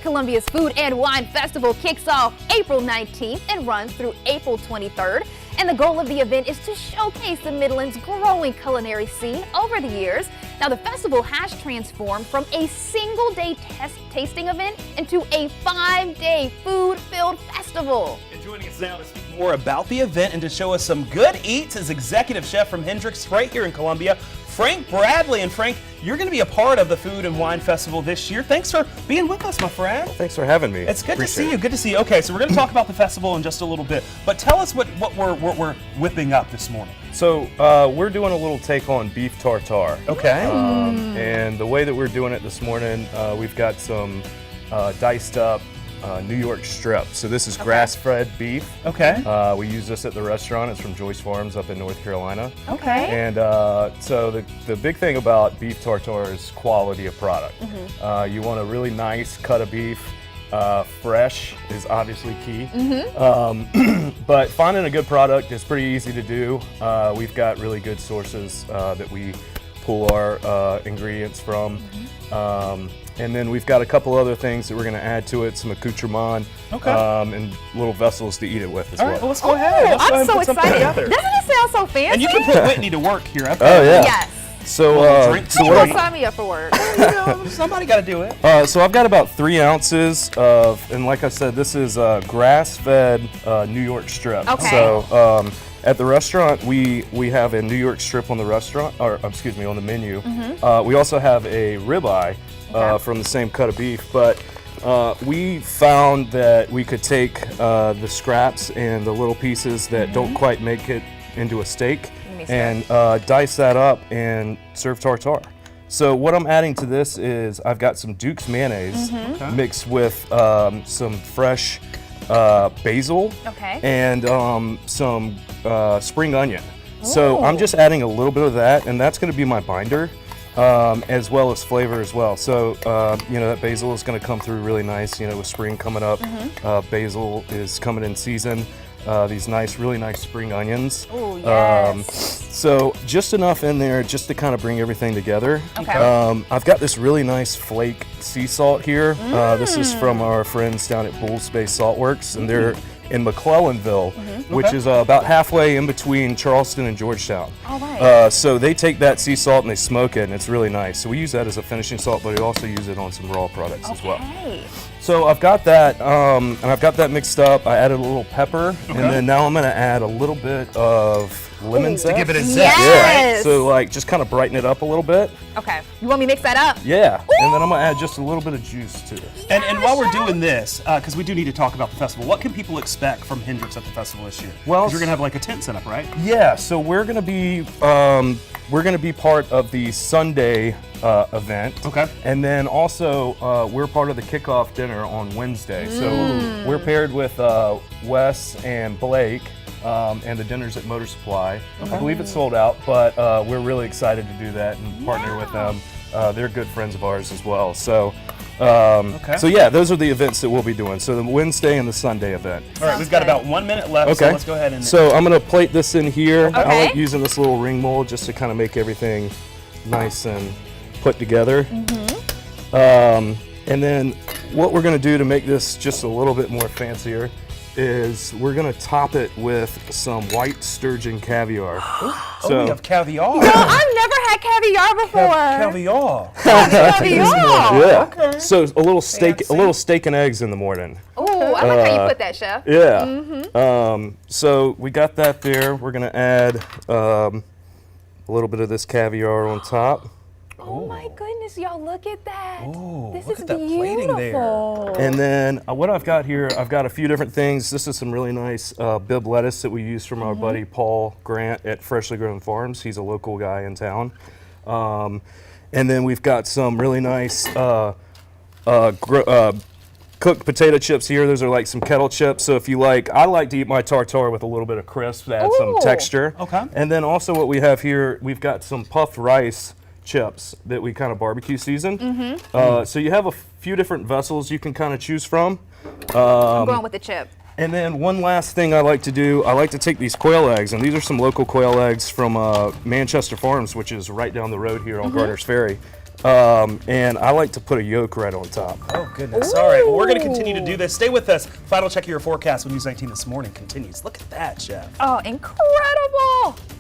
Columbia's Food and Wine Festival kicks off April 19th and runs through April 23rd. And the goal of the event is to showcase the Midland's growing culinary scene over the years. Now, the festival has transformed from a single-day tasting event into a 5-day food-filled festival. And joining us now to speak more about the event and to show us some good eats is executive chef from Hendrix right here in Columbia, Frank Bradley. And Frank, you're going to be a part of the Food and Wine Festival this year. Thanks for being with us, my friend. Thanks for having me. It's good to see you. Good to see you. Okay, so we're going to talk about the festival in just a little bit, but tell us what we're whipping up this morning. So we're doing a little take on beef tartare. Okay. And the way that we're doing it this morning, we've got some diced up New York strip. So this is grass-fed beef. Okay. We use this at the restaurant. It's from Joyce Farms up in North Carolina. Okay. And so the big thing about beef tartare is quality of product. You want a really nice cut of beef. Fresh is obviously key. But finding a good product is pretty easy to do. We've got really good sources that we pull our ingredients from. And then we've got a couple other things that we're going to add to it, some accoutrement, and little vessels to eat it with as well. All right, well, let's go ahead. Let's go I'm ahead so and put something excited. together. Doesn't it sound so fancy? And you can put Whitney to work here. Okay. Oh, yeah. Yes. So, drink You what won't sign me up for work. Somebody got to do it. so I've got about 3 ounces of, and like I said, this is grass-fed New York strip. Okay. So at the restaurant, we have a New York strip on the restaurant, or excuse me, on the menu. We also have a ribeye from the same cut of beef, but we found that we could take the scraps and the little pieces that don't quite make it into a steak and dice that up and serve tartare. So what I'm adding to this is I've got some Duke's mayonnaise mixed with some fresh basil and some spring onion. So I'm just adding a little bit of that, and that's going to be my binder, as well as flavor as well. So that basil is going to come through really nice. With spring coming up, basil is coming in season. These really nice spring onions. Oh, yes. So just enough in there just to kind of bring everything together. Okay. I've got this really nice flake sea salt here. This is from our friends down at Bull's Bay Salt Works, and they're in McClellanville, which is about halfway in between Charleston and Georgetown. All right. So they take that sea salt and they smoke it, and it's really nice. So we use that as a finishing salt, but we also use it on some raw products as well. So I've got that, and I've got that mixed up. I added a little pepper, and then now I'm going to add a little bit of lemon zest. To give it a zest, Yes. Yeah. So just kind of brighten it up a little bit. Okay. You want me to mix that up? Yeah. And then I'm going to add just a little bit of juice to it. And while we're doing this, because we do need to talk about the festival, what can people expect from Hendrix at the festival this year? Well, 'cause you're gonna have like a tent set up, right? Yeah. So we're going to be part of the Sunday event. Okay. And then also we're part of the kickoff dinner on Wednesday. So we're paired with Wes and Blake. And the dinner's at Motor Supply. I believe it's sold out, but we're really excited to do that and partner with them. They're good friends of ours as well. So, so yeah, those are the events that we'll be doing. So the Wednesday and the Sunday event. All right, we've got about 1 minute left, so let's go ahead and... So I'm going to plate this in here. I like using this little ring mold just to kind of make everything nice and put together. And then what we're going to do to make this just a little bit more fancier is we're going to top it with some white sturgeon caviar. we have caviar. No, I've never had caviar before. Caviar. Caviar. Yeah. Okay. So a little steak and eggs in the morning. Oh, I like how you put that, Chef. Yeah. So we got that there. We're going to add a little bit of this caviar on top. Oh my goodness, y'all, look at that. Oh, this look is at that beautiful. plating there. And then what I've got here, I've got a few different things. This is some really nice bib lettuce that we use from our buddy Paul Grant at Freshly Grown Farms. He's a local guy in town. And then we've got some really nice cooked potato chips here. Those are like some kettle chips. So if you like, I like to eat my tartare with a little bit of crisp to add some texture. Okay. And then also what we have here, we've got some puffed rice chips that we kind of barbecue season. So you have a few different vessels you can kind of choose from. I'm going with the chip. And then one last thing I like to do, I like to take these quail eggs, and these are some local quail eggs from Manchester Farms, which is right down the road here on Garner's Ferry. and I like to put a yolk right on top. Oh, goodness. All right, well, we're going to continue to do this. Stay with us. Final check of your forecast with News 19 this morning continues. Look at that, Chef. Oh, incredible!